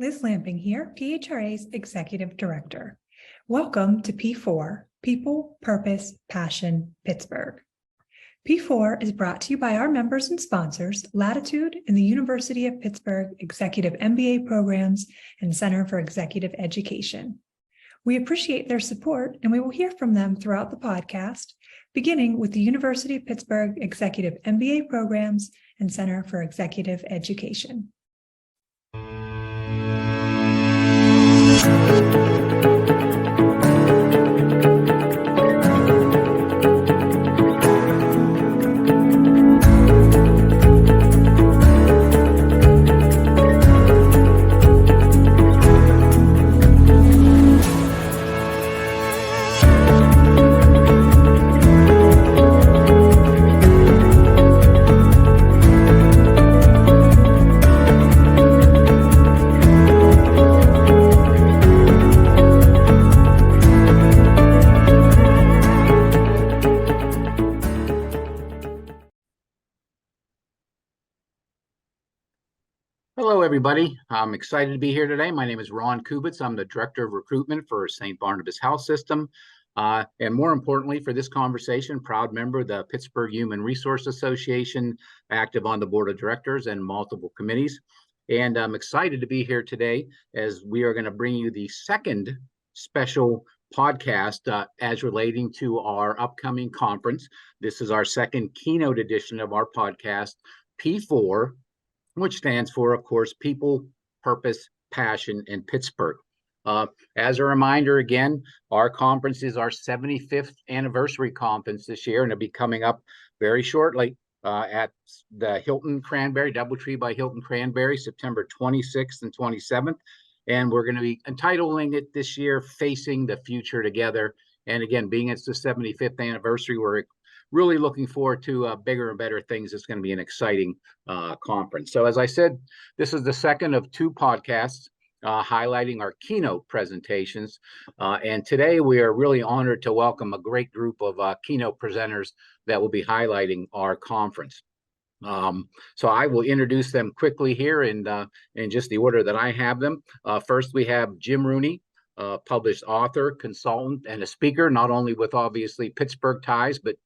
Liz Lamping here, PHRA's Executive Director. Welcome to P4, People, Purpose, Passion, Pittsburgh. P4 is brought to you by our members and sponsors, Latitude and the University of Pittsburgh Executive MBA Programs and Center for Executive Education. We appreciate their support, and we will hear from them throughout the podcast, beginning with the University of Pittsburgh Executive MBA Programs and Center for Executive Education. Hello, everybody. I'm excited to be here today. My name is Ron Kubitz. I'm the Director of Recruitment for St. Barnabas Health System. And more importantly, for this conversation, proud member of the Pittsburgh Human Resource Association, active on the board of directors and multiple committees. And I'm excited to be here today as we are going to bring you the second special podcast as relating to our upcoming conference. This is our second keynote edition of our podcast, P4, which stands for, of course, People, Purpose, Passion, and Pittsburgh. As a reminder, again, our conference is our 75th anniversary conference this year, and it'll be coming up very shortly at the Hilton Cranberry, Doubletree by Hilton Cranberry, September 26th and 27th. And we're going to be entitling it this year, Facing the Future Together. And again, being it's the 75th anniversary, we're really looking forward to bigger and better things. It's going to be an exciting conference. So as I said, this is the second of two podcasts highlighting our keynote presentations. And today we are really honored to welcome a great group of keynote presenters that will be highlighting our conference. So I will introduce them quickly here in just the order that I have them. First, we have Jim Rooney, published author, consultant, and a speaker, not only with obviously Pittsburgh ties, but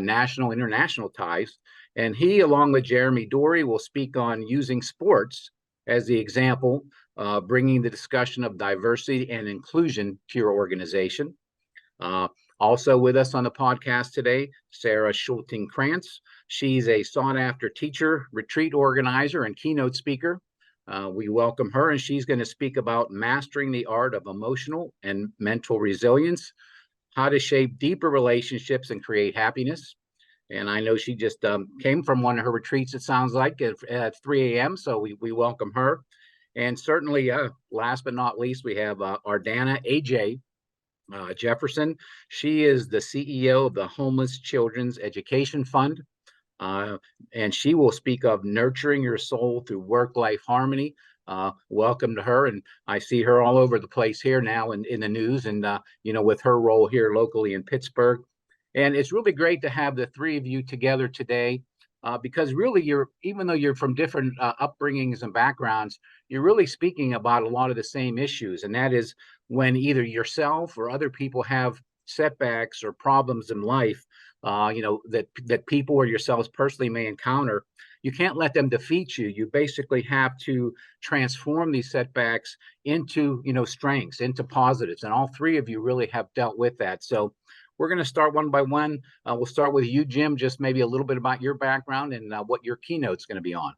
national, international ties. And he, along with Jeremy Dory, will speak on using sports as the example, bringing the discussion of diversity and inclusion to your organization. Also with us on the podcast today, Sara Schulting-Kranz. She's a sought-after teacher, retreat organizer, and keynote speaker. We welcome her, and she's going to speak about mastering the art of emotional and mental resilience, how to shape deeper relationships and create happiness. And I know she just came from one of her retreats, it sounds like, at 3 a.m., so we welcome her. And certainly, last but not least, we have Ardana AJ Jefferson. She is the CEO of the Homeless Children's Education Fund. And she will speak of nurturing your soul through work-life harmony. Welcome to her. And I see her all over the place here now in the news and, with her role here locally in Pittsburgh. And it's really great to have the three of you together today because really even though you're from different upbringings and backgrounds, you're really speaking about a lot of the same issues. And that is when either yourself or other people have setbacks or problems in life, that people or yourselves personally may encounter, you can't let them defeat you. You basically have to transform these setbacks into, strengths, into positives. And all three of you really have dealt with that. So we're going to start one by one. We'll start with you, Jim, just maybe a little bit about your background and what your keynote's going to be on.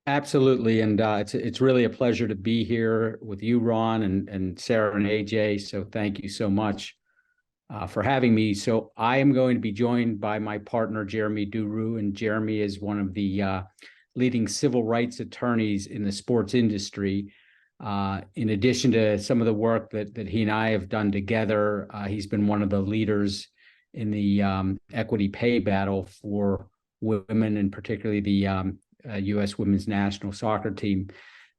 Absolutely. And it's really a pleasure to be here with you, Ron, and Sara and AJ. So thank you so much for having me. So I am going to be joined by my partner, Jeremy Duru, and Jeremy is one of the leading civil rights attorneys in the sports industry. In addition to some of the work that he and I have done together, he's been one of the leaders in the equity pay battle for women, and particularly the U.S. women's national soccer team.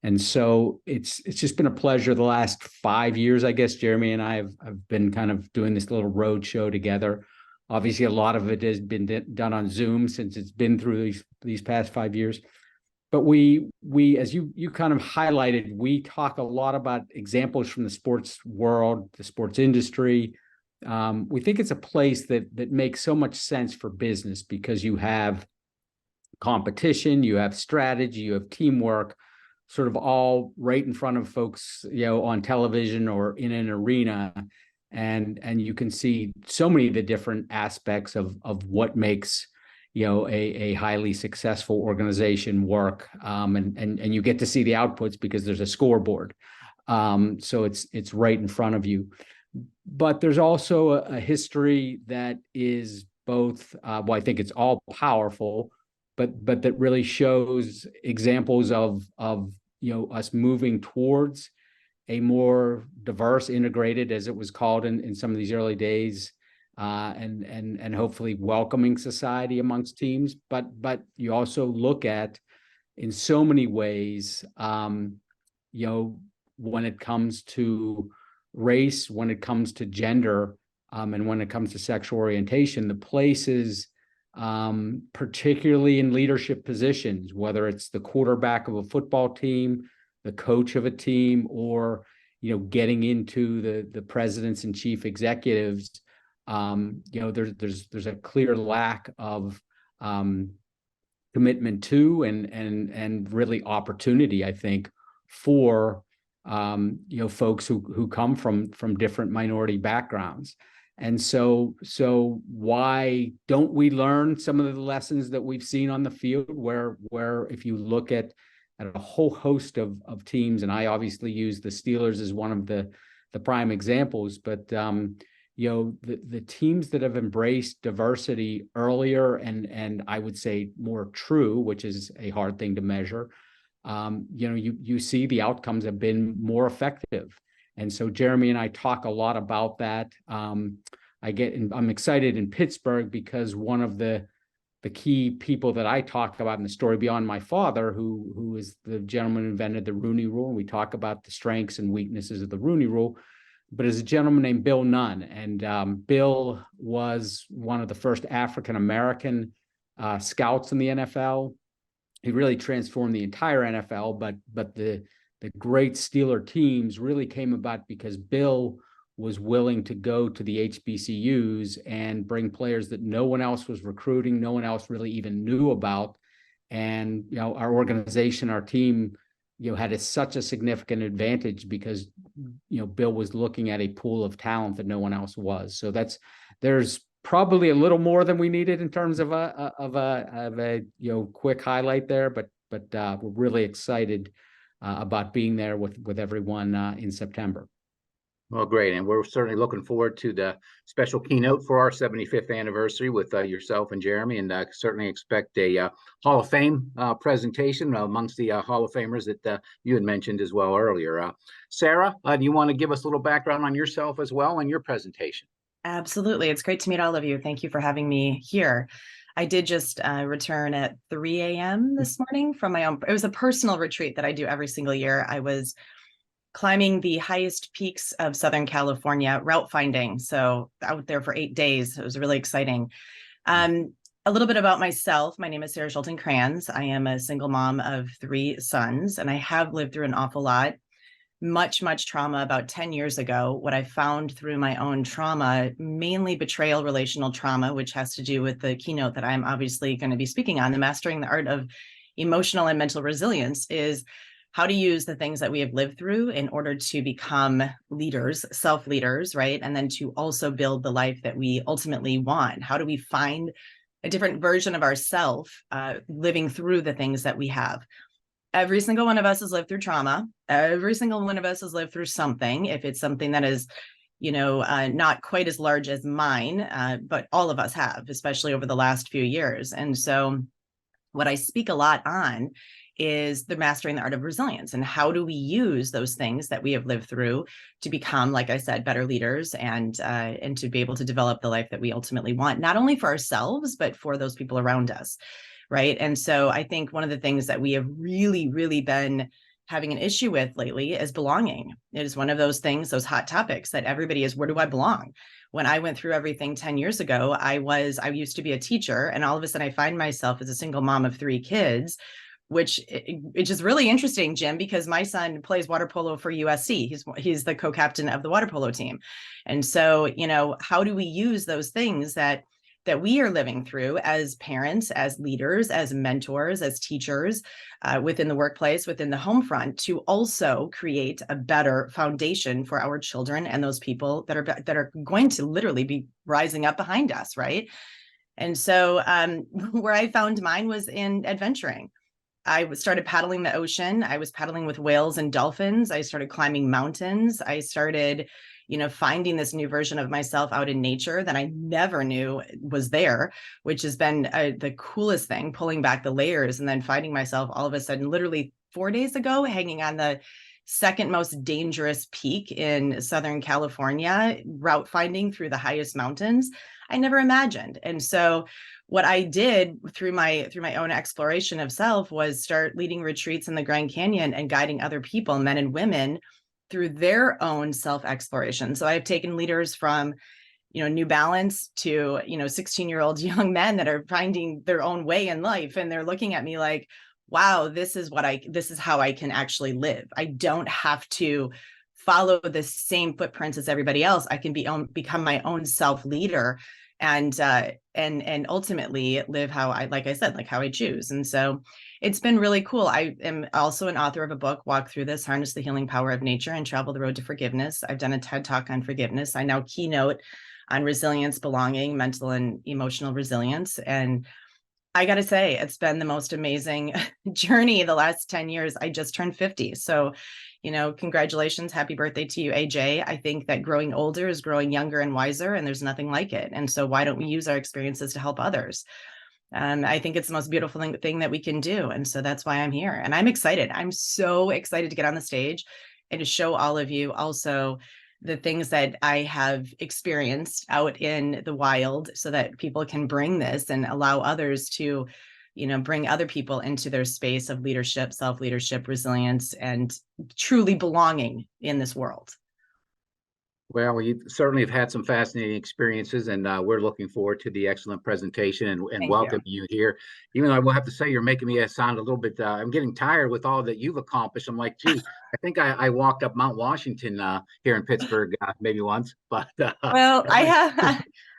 And so it's just been a pleasure the last 5 years, I guess. Jeremy and I have been kind of doing this little road show together. Obviously, a lot of it has been done on Zoom since it's been through these past 5 years. but we as you kind of highlighted, we talk a lot about examples from the sports world, the sports industry. We think it's a place that makes so much sense for business because you have competition, you have strategy, you have teamwork, sort of all right in front of folks, on television or in an arena. And you can see so many of the different aspects of what makes a highly successful organization work, and you get to see the outputs because there's a scoreboard, so it's right in front of you. But there's also a history that is both, I think it's all powerful, but that really shows examples of us moving towards a more diverse, integrated, as it was called in some of these early days, and hopefully welcoming society amongst teams. But you also look at, in so many ways, when it comes to race, when it comes to gender, and when it comes to sexual orientation, the places, particularly in leadership positions, whether it's the quarterback of a football team, the coach of a team, or getting into the presidents and chief executives, there's a clear lack of commitment to and really opportunity, I think, for folks who come from different minority backgrounds. And so why don't we learn some of the lessons that we've seen on the field, where if you look at a whole host of teams, and I obviously use the Steelers as one of the prime examples, but the teams that have embraced diversity earlier and I would say more true, which is a hard thing to measure, you see the outcomes have been more effective. And so Jeremy and I talk a lot about that. I'm excited in Pittsburgh because one of the key people that I talk about in the story beyond my father, who is the gentleman who invented the Rooney Rule, and we talk about the strengths and weaknesses of the Rooney Rule, but is a gentleman named Bill Nunn. And Bill was one of the first African-American scouts in the NFL. He really transformed the entire NFL, but the great Steeler teams really came about because Bill was willing to go to the HBCUs and bring players that no one else was recruiting, no one else really even knew about. And, our organization, our team, had such a significant advantage because, Bill was looking at a pool of talent that no one else was. So there's probably a little more than we needed in terms of a quick highlight there, but we're really excited about being there with everyone in September. Well, great. And we're certainly looking forward to the special keynote for our 75th anniversary with yourself and Jeremy, and certainly expect a Hall of Fame presentation amongst the Hall of Famers that you had mentioned as well earlier. Sara, do you want to give us a little background on yourself as well and your presentation? Absolutely. It's great to meet all of you. Thank you for having me here. I did just return at 3 a.m. this morning from my own. It was a personal retreat that I do every single year. I was climbing the highest peaks of Southern California, route finding. So out there for 8 days. It was really exciting. A little bit about myself. My name is Sara Schulting-Kranz. I am a single mom of 3 sons, and I have lived through an awful lot. Much trauma. About 10 years ago, what I found through my own trauma, mainly betrayal relational trauma, which has to do with the keynote that I'm obviously going to be speaking on, the Mastering the Art of Emotional and Mental Resilience, is how to use the things that we have lived through in order to become leaders, self-leaders, right? And then to also build the life that we ultimately want. How do we find a different version of ourselves living through the things that we have? Every single one of us has lived through trauma. Every single one of us has lived through something. If it's something that is, not quite as large as mine, but all of us have, especially over the last few years. And so what I speak a lot on is the mastering the art of resilience, and how do we use those things that we have lived through to become, like I said, better leaders and to be able to develop the life that we ultimately want, not only for ourselves, but for those people around us. Right. And so I think one of the things that we have really been having an issue with lately is belonging. It is one of those things, those hot topics that everybody is, where do I belong? When I went through everything 10 years ago, I used to be a teacher, and all of a sudden I find myself as a single mom of 3 kids, which is really interesting, Jim, because my son plays water polo for USC. He's the co-captain of the water polo team. And so, how do we use those things that we are living through as parents, as leaders, as mentors, as teachers, within the workplace, within the home front, to also create a better foundation for our children and those people that are going to literally be rising up behind us, right? And so where I found mine was in adventuring. I started paddling the ocean. I was paddling with whales and dolphins. I started climbing mountains. I started finding this new version of myself out in nature that I never knew was there, which has been the coolest thing, pulling back the layers and then finding myself all of a sudden, literally 4 days ago, hanging on the second most dangerous peak in Southern California, route finding through the highest mountains I never imagined. And so what I did through my own exploration of self was start leading retreats in the Grand Canyon and guiding other people, men and women, through their own self-exploration. So I've taken leaders from, New Balance to, 16-year-old young men that are finding their own way in life. And they're looking at me like, wow, this is how I can actually live. I don't have to follow the same footprints as everybody else. I can become my own self-leader and ultimately live how I choose. And so it's been really cool. I am also an author of a book, Walk Through This, Harness the Healing Power of Nature and Travel the Road to Forgiveness. I've done a TED Talk on forgiveness. I now keynote on resilience, belonging, mental and emotional resilience. And I got to say, it's been the most amazing journey the last 10 years. I just turned 50. So, congratulations. Happy birthday to you, AJ. I think that growing older is growing younger and wiser, and there's nothing like it. And so why don't we use our experiences to help others? I think it's the most beautiful thing that we can do. And so that's why I'm here. And I'm excited. I'm so excited to get on the stage and to show all of you also the things that I have experienced out in the wild so that people can bring this and allow others to, bring other people into their space of leadership, self-leadership, resilience, and truly belonging in this world. Well, you certainly have had some fascinating experiences, and we're looking forward to the excellent presentation and welcome you here. Even though I will have to say, you're making me sound a little bit, I'm getting tired with all that you've accomplished. I'm like, gee, I think I walked up Mount Washington here in Pittsburgh maybe once, but. Well,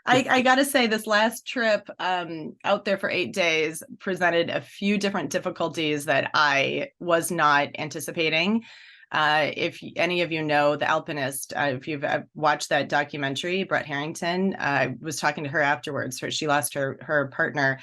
I got to say, this last trip out there for 8 days presented a few different difficulties that I was not anticipating. If any of you know The Alpinist, if you've watched that documentary, Brett Harrington, I was talking to her afterwards. She lost her partner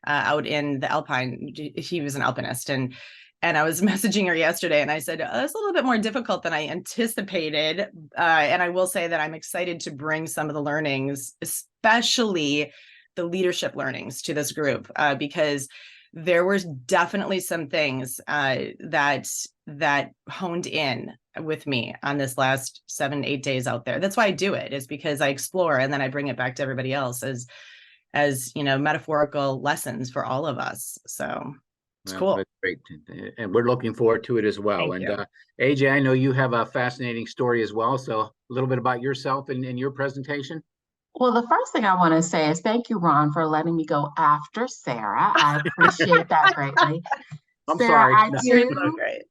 out in the Alpine. He was an alpinist, and I was messaging her yesterday, and I said, it's a little bit more difficult than I anticipated. And I will say that I'm excited to bring some of the learnings, especially the leadership learnings, to this group, because there were definitely some things that honed in with me on this last 7-8 days out there. That's why I do it, is because I explore and then I bring it back to everybody else as metaphorical lessons for all of us. So it's cool. That's great. And we're looking forward to it as well. Thank and AJ, I know you have a fascinating story as well. So a little bit about yourself and your presentation. Well, the first thing I want to say is thank you, Ron, for letting me go after Sarah. I appreciate that greatly. I'm Sarah, sorry. I too Great.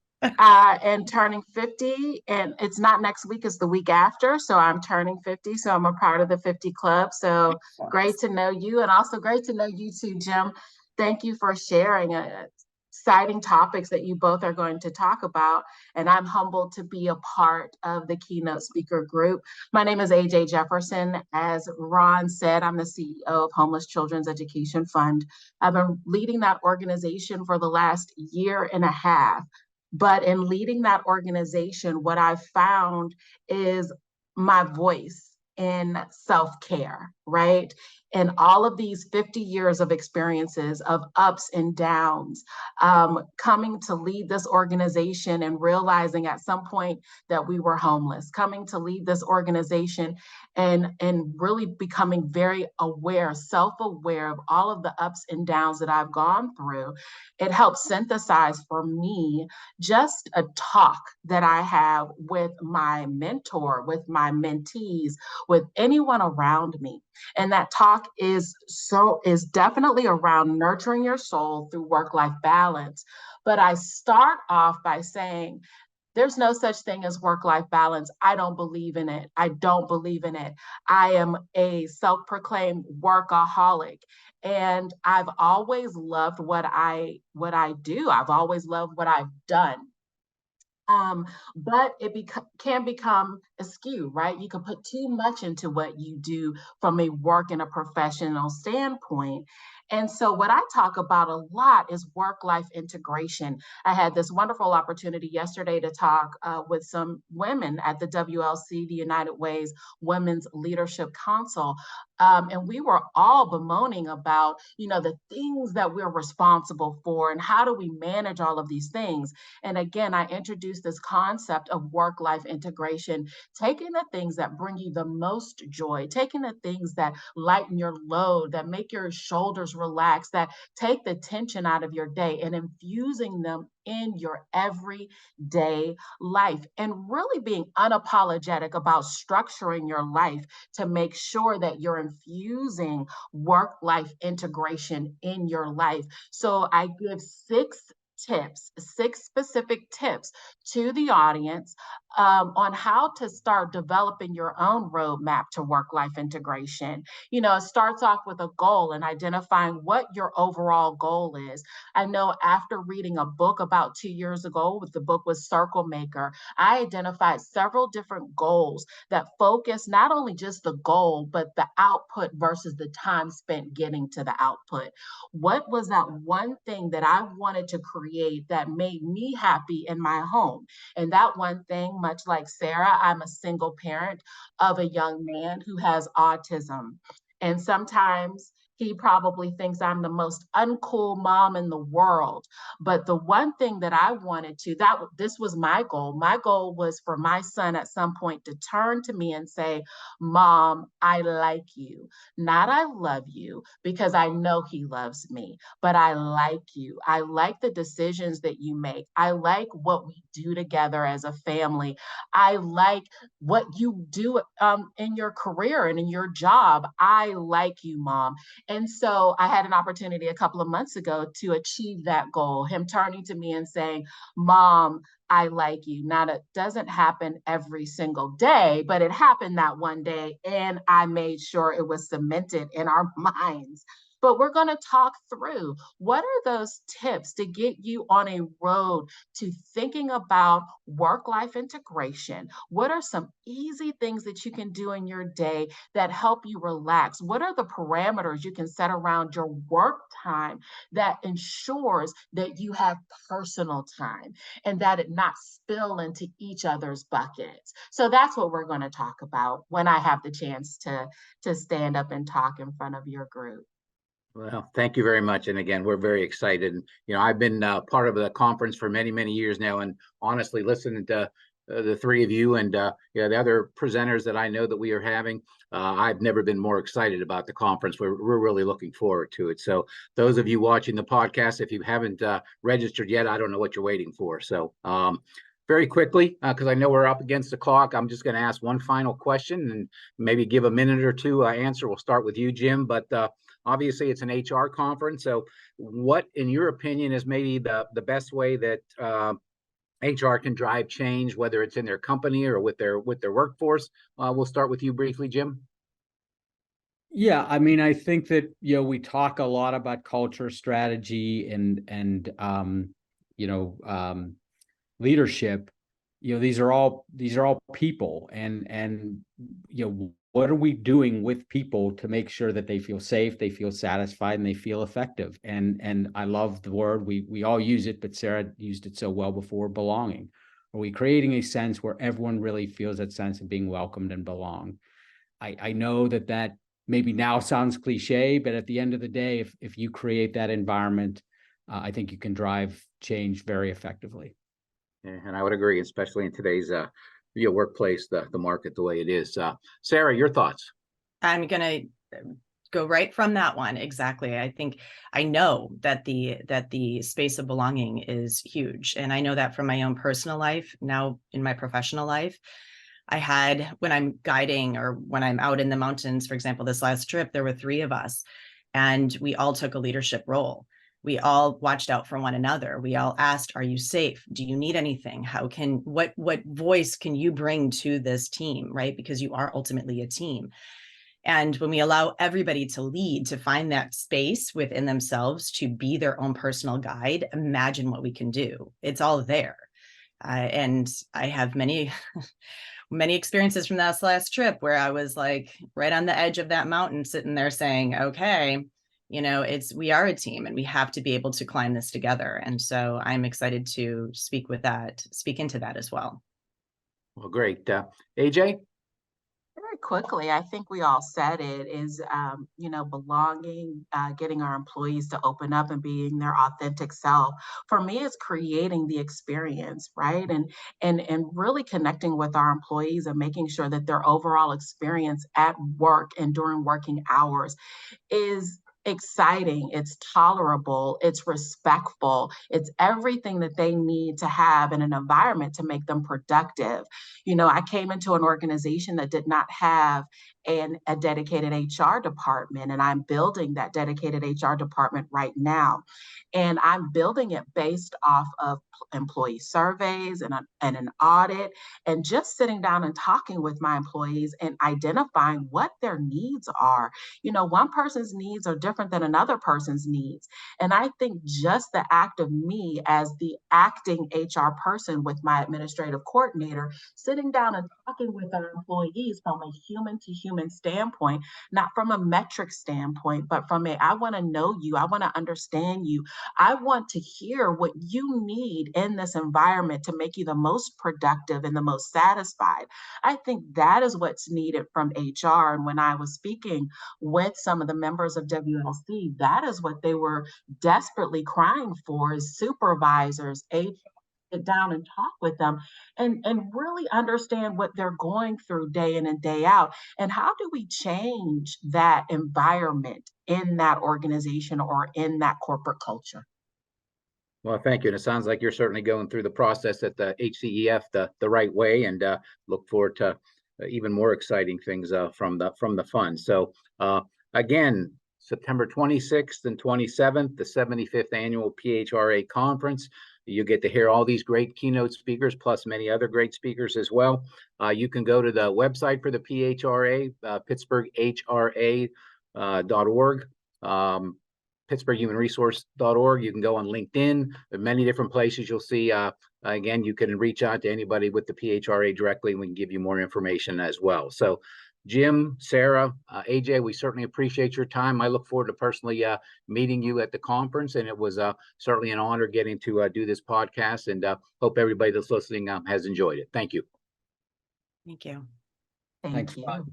am turning 50, and it's not next week, it's the week after. So I'm turning 50. So I'm a part of the 50 Club. So great to know you, and also great to know you too, Jim. Thank you for sharing exciting topics that you both are going to talk about. And I'm humbled to be a part of the Keynote speaker group. My name is AJ Jefferson. As Ron said, I'm the CEO of Homeless Children's Education Fund. I've been leading that organization for the last 1.5 years. But in leading that organization, what I've found is my voice in self-care, right? And all of these 50 years of experiences of ups and downs, coming to lead this organization and realizing at some point that we were homeless, coming to lead this organization and really becoming very aware, self-aware of all of the ups and downs that I've gone through. It helped synthesize for me just a talk that I have with my mentor, with my mentees, with anyone around me. And that talk is definitely around nurturing your soul through work-life balance. But I start off by saying, there's no such thing as work-life balance. I don't believe in it. I don't believe in it. I am a self-proclaimed workaholic. And I've always loved what I do. I've always loved what I've done. But it can become askew, right? You can put too much into what you do from a work and a professional standpoint. And so what I talk about a lot is work-life integration. I had this wonderful opportunity yesterday to talk with some women at the WLC, the United Way's Women's Leadership Council. And we were all bemoaning about, the things that we're responsible for and how do we manage all of these things. And again, I introduced this concept of work-life integration, taking the things that bring you the most joy, taking the things that lighten your load, that make your shoulders relax, that take the tension out of your day, and infusing them in your everyday life, and really being unapologetic about structuring your life to make sure that you're infusing work-life integration in your life. So I give six specific tips to the audience on how to start developing your own roadmap to work-life integration. It starts off with a goal and identifying what your overall goal is. I know after reading a book about 2 years ago, the book was Circle Maker, I identified several different goals that focus not only just the goal, but the output versus the time spent getting to the output. What was that one thing that I wanted to create that made me happy in my home? And that one thing, much like Sara, I'm a single parent of a young man who has autism. And sometimes he probably thinks I'm the most uncool mom in the world. But the one thing that I wanted to, this was my goal. My goal was for my son at some point to turn to me and say, Mom, I like you. Not I love you, because I know he loves me, but I like you. I like the decisions that you make. I like what we do together as a family. I like what you do in your career and in your job. I like you, Mom. And so I had an opportunity a couple of months ago to achieve that goal, him turning to me and saying, Mom, I like you. Now, that doesn't happen every single day, but it happened that one day, and I made sure it was cemented in our minds. But we're going to talk through what are those tips to get you on a road to thinking about work-life integration. What are some easy things that you can do in your day that help you relax? What are the parameters you can set around your work time that ensures that you have personal time and that it not spill into each other's buckets? So that's what we're going to talk about when I have the chance to stand up and talk in front of your group. Well, thank you very much. And again, we're very excited. And, I've been part of the conference for many, many years now. And honestly, listening to the three of you and the other presenters that I know that we are having, I've never been more excited about the conference. We're really looking forward to it. So those of you watching the podcast, if you haven't registered yet, I don't know what you're waiting for. So very quickly, because I know we're up against the clock, I'm just going to ask one final question and maybe give a minute or two answer. We'll start with you, Jim. But obviously, it's an HR conference. So what, in your opinion, is maybe the best way that HR can drive change, whether it's in their company or with their workforce? We'll start with you briefly, Jim. Yeah, I mean, I think that, we talk a lot about culture, strategy, and leadership. These are all people, and what are we doing with people to make sure that they feel safe, they feel satisfied, and they feel effective? And I love the word, we all use it, but Sara used it so well before, belonging. Are we creating a sense where everyone really feels that sense of being welcomed and belong? I know that maybe now sounds cliche, but at the end of the day, if you create that environment, I think you can drive change very effectively. And I would agree, especially in today's workplace, the market, the way it is. Sara, your thoughts? I'm going to go right from that one. Exactly. I know that the space of belonging is huge. And I know that from my own personal life, now in my professional life. I had, when I'm guiding or when I'm out in the mountains, for example, this last trip, there were 3 of us, and we all took a leadership role. We all watched out for one another. We all asked, are you safe? Do you need anything? What voice can you bring to this team, right? Because you are ultimately a team. And when we allow everybody to lead, to find that space within themselves to be their own personal guide, imagine what we can do. It's all there. And I have many experiences from that last trip where I was like right on the edge of that mountain, sitting there saying, okay, we are a team and we have to be able to climb this together. And so I'm excited to speak into that as well. Well, great. AJ? Very quickly, I think we all said it is, belonging, getting our employees to open up and being their authentic self. For me, it's creating the experience, right? And really connecting with our employees and making sure that their overall experience at work and during working hours is exciting, it's tolerable, it's respectful, it's everything that they need to have in an environment to make them productive. I came into an organization that did not have a dedicated HR department, and I'm building that dedicated HR department right now. And I'm building it based off of employee surveys and an audit, and just sitting down and talking with my employees and identifying what their needs are. One person's needs are different than another person's needs. And I think just the act of me as the acting HR person with my administrative coordinator, sitting down and talking with our employees from a human to human standpoint, not from a metric standpoint, but from I want to know you, I want to understand you. I want to hear what you need in this environment to make you the most productive and the most satisfied. I think that is what's needed from HR. And when I was speaking with some of the members of WLC, that is what they were desperately crying for, is supervisors, HR, sit down and talk with them and really understand what they're going through day in and day out. And how do we change that environment in that organization or in that corporate culture? Well, thank you. And it sounds like you're certainly going through the process at the HCEF the right way, and look forward to even more exciting things from the fund. So again, September 26th and 27th, the 75th annual PHRA conference. You get to hear all these great keynote speakers, plus many other great speakers as well. You can go to the website for the PHRA, pittsburghra.org. pittsburghhumanresource.org. You can go on LinkedIn. There are many different places you'll see. Again, you can reach out to anybody with the PHRA directly, and we can give you more information as well. So Jim, Sara, AJ, we certainly appreciate your time. I look forward to personally meeting you at the conference, and it was certainly an honor getting to do this podcast, and hope everybody that's listening has enjoyed it. Thank you. Thank you. Thanks, you. Bob.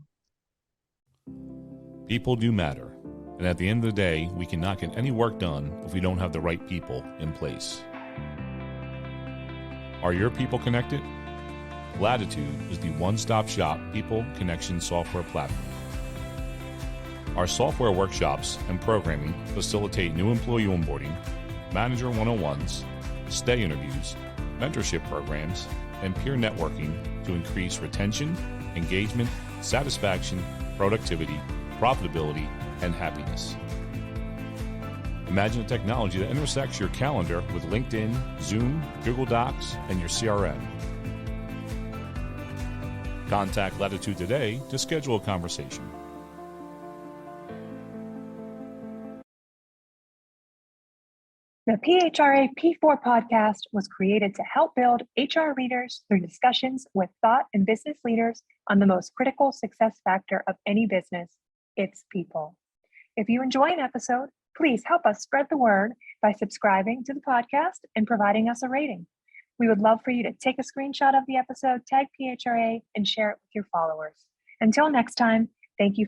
People do matter. And at the end of the day, we cannot get any work done if we don't have the right people in place. Are your people connected? Latitude is the one-stop shop people connection software platform. Our software workshops and programming facilitate new employee onboarding, manager 101s, stay interviews, mentorship programs, and peer networking to increase retention, engagement, satisfaction, productivity, profitability, and happiness. Imagine a technology that intersects your calendar with LinkedIn, Zoom, Google Docs, and your CRM. Contact Latitude today to schedule a conversation. The PHRA P4 podcast was created to help build HR leaders through discussions with thought and business leaders on the most critical success factor of any business, its people. If you enjoy an episode, please help us spread the word by subscribing to the podcast and providing us a rating. We would love for you to take a screenshot of the episode, tag PHRA, and share it with your followers. Until next time, thank you